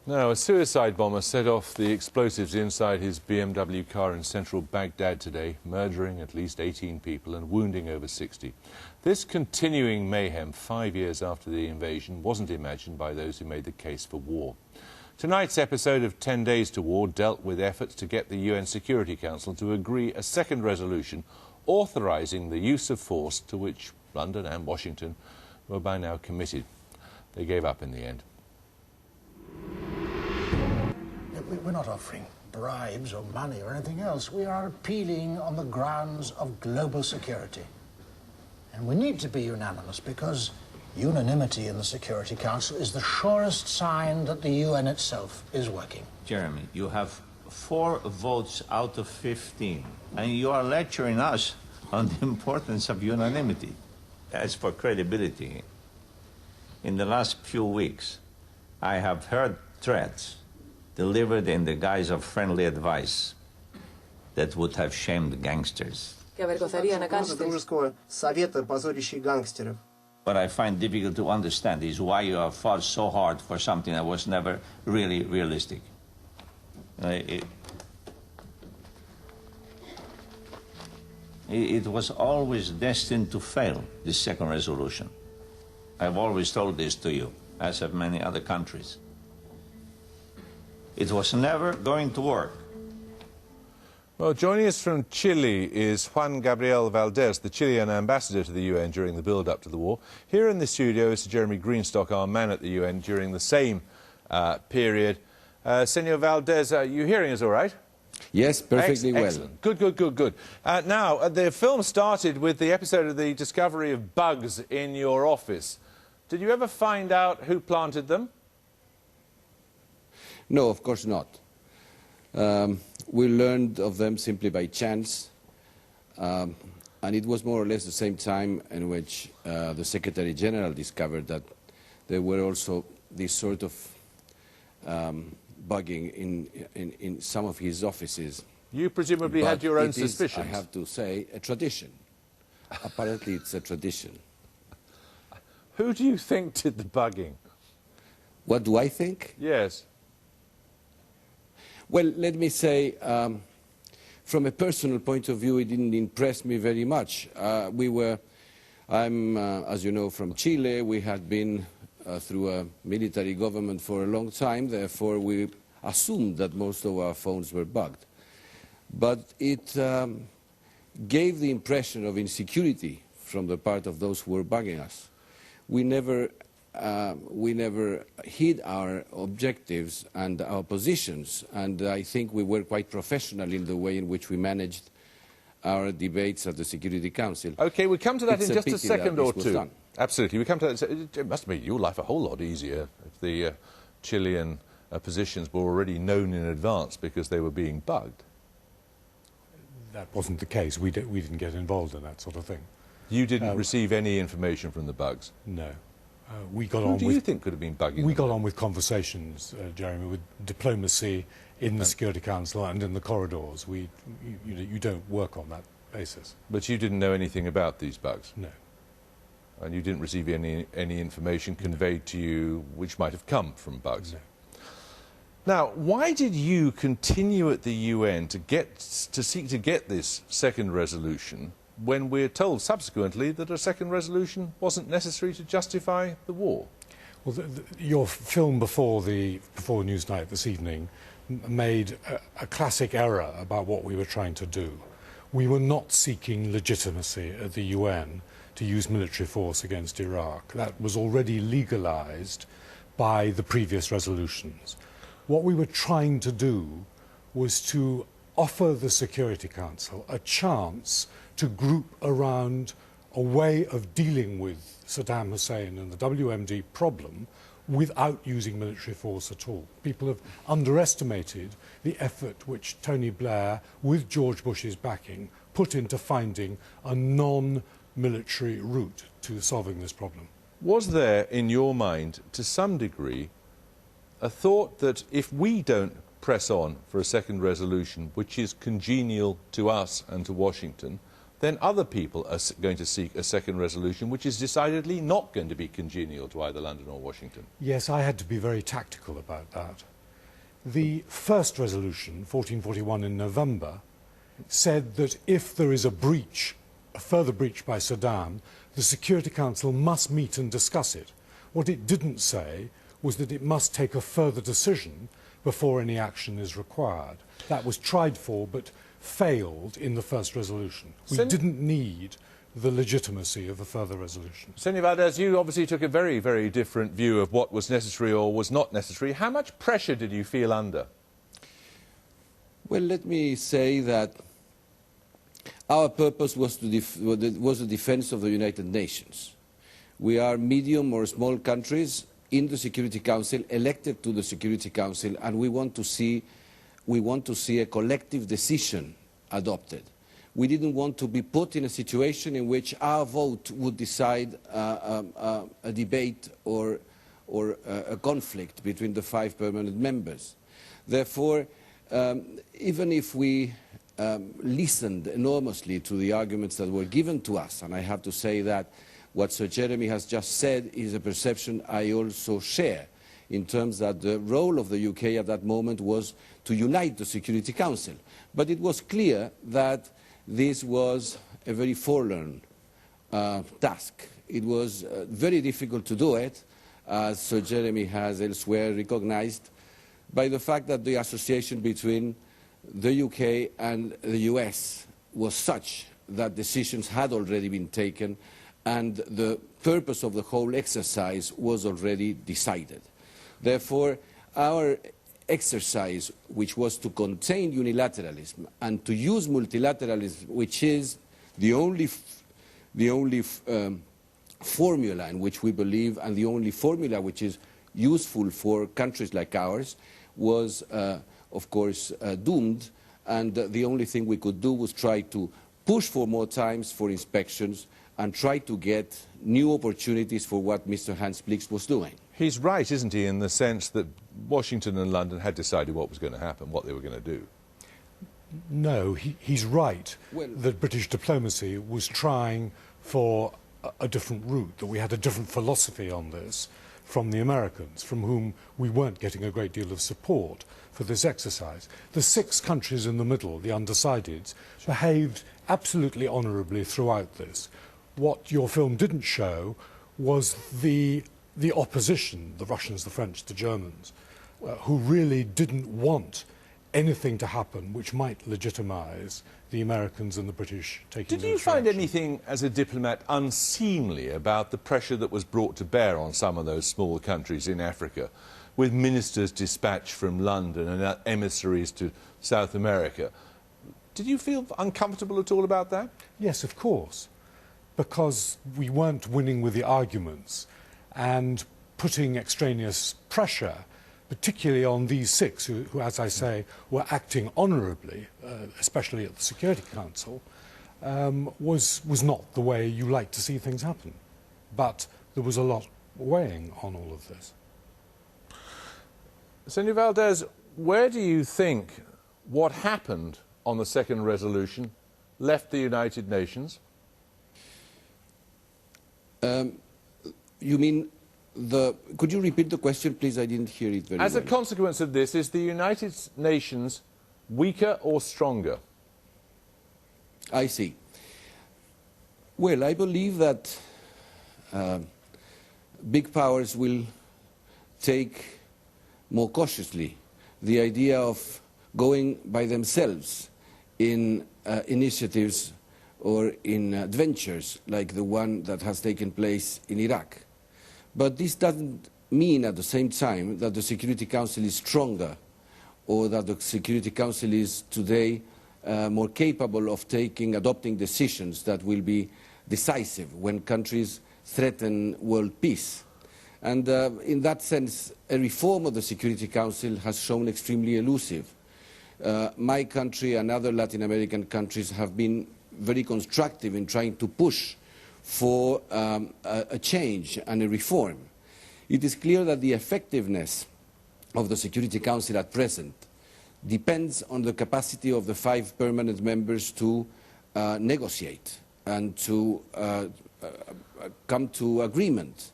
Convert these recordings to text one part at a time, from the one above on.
Now, a suicide bomber set off the explosives inside his BMW car in central Baghdad today, murdering at least 18 people and wounding over 60. This continuing mayhem 5 years after the invasion wasn't imagined by those who made the case for war. Tonight's episode of 10 Days to War dealt with efforts to get the UN Security Council to agree a second resolution authorising the use of force to which London and Washington were by now committed. They gave up in the end. We're not offering bribes or money or anything else. We are appealing on the grounds of global security. And we need to be unanimous because unanimity in the Security Council is the surest sign that the UN itself is working. Jeremy, you have 4 votes out of 15, and you are lecturing us on the importance of unanimity. As for credibility, in the last few weeks, I have heard threats delivered in the guise of friendly advice that would have shamed gangsters. Дружеского совета, позорящий гангстеров. What I find difficult to understand is why you have fought so hard for something that was never really realistic. It was always destined to fail, this second resolution. I've always told this to you, as have many other countries. It was never going to work. Well, joining us from Chile is Juan Gabriel Valdez, the Chilean ambassador to the UN during the build-up to the war. Here in the studio is Sir Jeremy Greenstock, our man at the UN during the same period. Senor Valdez, you hearing us all right? Yes, perfectly well. Excellent. Good. Now, the film started with the episode of the discovery of bugs in your office. Did you ever find out who planted them? No, of course not. We learned of them simply by chance, and it was more or less the same time in which the Secretary General discovered that there were also this sort of bugging in some of his offices. You presumably had your own suspicions. I have to say, a tradition. Apparently it's a tradition. Who do you think did the bugging? What do I think? Yes. Well, let me say, from a personal point of view, it didn't impress me very much. I'm, as you know, from Chile. We had been through a military government for a long time. Therefore, we assumed that most of our phones were bugged. But it gave the impression of insecurity from the part of those who were bugging us. We never hid our objectives and our positions, and I think we were quite professional in the way in which we managed our debates at the Security Council. OK, we'll come to that in just a second or two. Absolutely, we come to that. It must make your life a whole lot easier if the Chilean positions were already known in advance because they were being bugged. That wasn't the case. We didn't get involved in that sort of thing. You didn't receive any information from the bugs? No. We got Who on do with, you think could have been bugging We them? got on with conversations, Jeremy, with diplomacy in the Security Council and in the corridors. You don't work on that basis. But you didn't know anything about these bugs? No. And you didn't receive any information conveyed to you which might have come from bugs? No. Now, why did you continue at the UN to seek to get this second resolution when we're told subsequently that a second resolution wasn't necessary to justify the war? Well, your film before Newsnight this evening made a classic error about what we were trying to do. We were not seeking legitimacy at the UN to use military force against Iraq. That was already legalized by the previous resolutions. What we were trying to do was to offer the Security Council a chance to group around a way of dealing with Saddam Hussein and the WMD problem without using military force at all. People have underestimated the effort which Tony Blair, with George Bush's backing, put into finding a non-military route to solving this problem. Was there, in your mind, to some degree, a thought that if we don't press on for a second resolution which is congenial to us and to Washington, then other people are going to seek a second resolution which is decidedly not going to be congenial to either London or Washington? Yes, I had to be very tactical about that. The first resolution, 1441 in November, said that if there is a breach, a further breach by Saddam, the Security Council must meet and discuss it. What it didn't say was that it must take a further decision before any action is required. That was tried for but failed in the first resolution. We didn't need the legitimacy of a further resolution. Senor Valdez, you obviously took a very, very different view of what was necessary or was not necessary. How much pressure did you feel under? Well, let me say that our purpose was the defense of the United Nations. We are medium or small countries in the Security Council, elected to the Security Council, and we want to see a collective decision adopted. We didn't want to be put in a situation in which our vote would decide a debate or a conflict between the 5 permanent members. Therefore, even if we listened enormously to the arguments that were given to us, and I have to say that what Sir Jeremy has just said is a perception I also share, in terms that the role of the UK at that moment was to unite the Security Council. But it was clear that this was a very forlorn task. It was very difficult to do it, as Sir Jeremy has elsewhere recognized, by the fact that the association between the UK and the US was such that decisions had already been taken and the purpose of the whole exercise was already decided. Therefore, our exercise, which was to contain unilateralism and to use multilateralism, which is the only formula in which we believe and the only formula which is useful for countries like ours, was, of course, doomed. And the only thing we could do was try to push for more times for inspections and try to get new opportunities for what Mr. Hans Blix was doing. He's right, isn't he, in the sense that Washington and London had decided what was going to happen, what they were going to do? No, he's right that British diplomacy was trying for a different route, that we had a different philosophy on this from the Americans, from whom we weren't getting a great deal of support for this exercise. The 6 countries in the middle, the undecideds, behaved absolutely honourably throughout this. What your film didn't show was the opposition, the Russians, the French, the Germans, who really didn't want anything to happen which might legitimise the Americans and the British taking. Did you find anything as a diplomat unseemly about the pressure that was brought to bear on some of those small countries in Africa, with ministers dispatched from London and emissaries to South America? Did you feel uncomfortable at all about that? Yes, of course, because we weren't winning with the arguments and putting extraneous pressure, particularly on these 6 who, as I say, were acting honourably, especially at the Security Council, was not the way you like to see things happen. But there was a lot weighing on all of this. Senor Valdez, where do you think what happened on the second resolution left the United Nations? You mean could you repeat the question, please? I didn't hear it very well. As a consequence of this, is the United Nations weaker or stronger? I see. Well, I believe that big powers will take more cautiously the idea of going by themselves in initiatives or in adventures like the one that has taken place in Iraq. But this doesn't mean at the same time that the Security Council is stronger or that the Security Council is today more capable of adopting decisions that will be decisive when countries threaten world peace. And in that sense, a reform of the Security Council has shown extremely elusive. My country and other Latin American countries have been very constructive in trying to push for a change and a reform. It is clear that the effectiveness of the Security Council at present depends on the capacity of the 5 permanent members to negotiate and to come to agreement.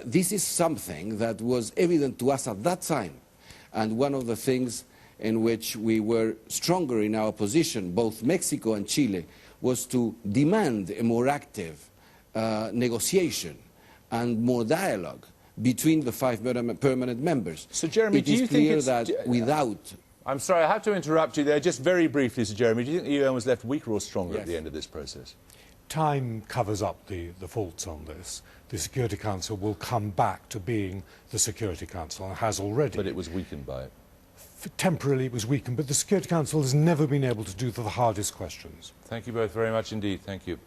This is something that was evident to us at that time, And one of the things in which we were stronger in our position, both Mexico and Chile, was to demand a more active negotiation and more dialogue between the 5 permanent members. So, Jeremy, it do you is clear think that without... I'm sorry, I have to interrupt you there. Just very briefly, Sir Jeremy, do you think the UN was left weaker or stronger at the end of this process? Time covers up the faults on this. The Security Council will come back to being the Security Council, and has already. But it was weakened by it. Temporarily it was weakened, but the Security Council has never been able to do the hardest questions. Thank you both very much indeed. Thank you.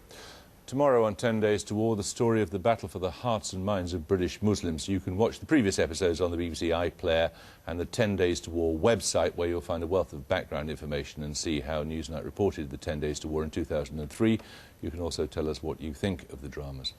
Tomorrow on 10 Days to War, the story of the battle for the hearts and minds of British Muslims. You can watch the previous episodes on the BBC iPlayer and the 10 Days to War website, where you'll find a wealth of background information and see how Newsnight reported the 10 Days to War in 2003. You can also tell us what you think of the dramas.